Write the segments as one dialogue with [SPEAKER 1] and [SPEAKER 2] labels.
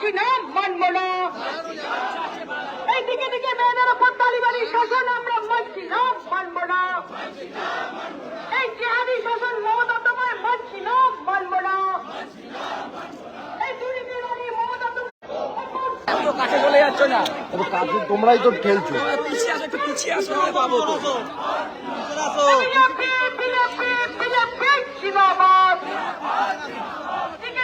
[SPEAKER 1] মানছি না, মানব না। এই দিকে দিকে মেয়েদের ওপর তালিবানি শাসন আমরা মানছি না, মানব না। এই জিহাদি শাসন মমতা তোমায় মানছি না, মানব না। এই দুর্নীতি রানী মমতা
[SPEAKER 2] কাছে চলে যাচ্ছ না,
[SPEAKER 3] কাছে তোমরাই তো ঠেলছো।
[SPEAKER 2] পিছিয়ে আসো, একটু পিছিয়ে আসো, পাবো তো।
[SPEAKER 1] বিজেপি বিজেপি বিজেপি জিন্দাবাদ। দিকে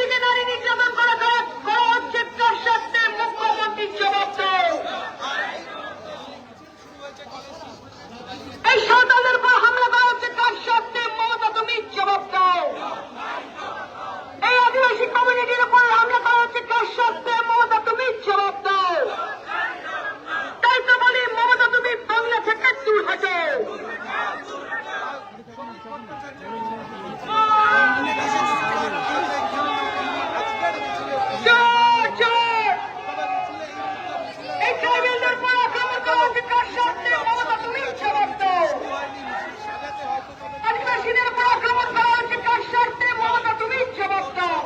[SPEAKER 1] দিকে নারী নির্যাতন করা হচ্ছে, তার সত্ত্বে মুখ্যমন্ত্রীর জবাব দাও। এই সন্তানদের উপর হামলা করা হচ্ছে, কার সত্ত্বে মমতা তুমি জবাব দাও। এই আদিবাসী কমিউনিটির উপর হামলা করা হচ্ছে, কার সত্ত্বে মমতা তুমি জবাব দাও। তাই তো বলি মমতা তুমি বাংলা থেকে দূর হটো। এই ট্রাইবেলদের উপর আক্রমণ করা হচ্ছে, কার সত্ত্বে মমতা তুমি জবাব দাও। আদিবাসীদের উপর আক্রমণ করা হচ্ছে, কার সত্ত্বে মমতা তুমি জবাব দাও।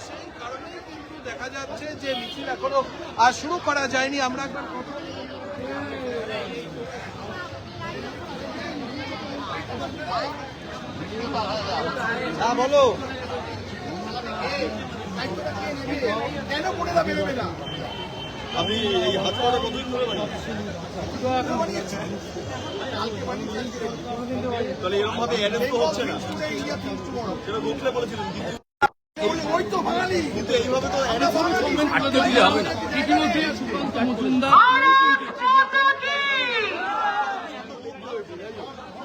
[SPEAKER 4] সেই কারণেই কিন্তু দেখা যাচ্ছে যে মিছিল এখনো শুরু করা যায়নি। আমরা একবার বলো কেন করে বেরোবে না?
[SPEAKER 5] আপনি এই হাত পাওয়াটা কতদিন ধরে তাহলে এরকম ভাবে অ্যারেস্ট তো হচ্ছে না, সেটা গোখলে বলেছিলেন,
[SPEAKER 4] ওই তো বাঙালি,
[SPEAKER 5] কিন্তু এইভাবে তো অ্যারেস্ট
[SPEAKER 2] আটকে দিলে হবে না। ইতিমধ্যে সুকান্ত মজুমদার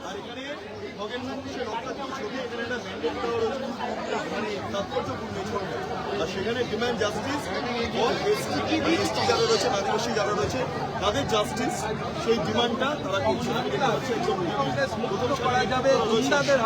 [SPEAKER 5] আর এখানে খগেন মুখোশের রক্তাক্ত ছবি, এখানে একটা ম্যান্ডেট করা রয়েছে, মানে তাৎপর্যপূর্ণ এই ছবিটা। আর সেখানে ডিমান্ড জাস্টিস ফর এসটি যারা রয়েছে, আদিবাসী যারা রয়েছে তাদের জাস্টিস, সেই ডিমান্ডটা তারা করছে। প্রথম
[SPEAKER 4] করা যাবে গুন্ডাদের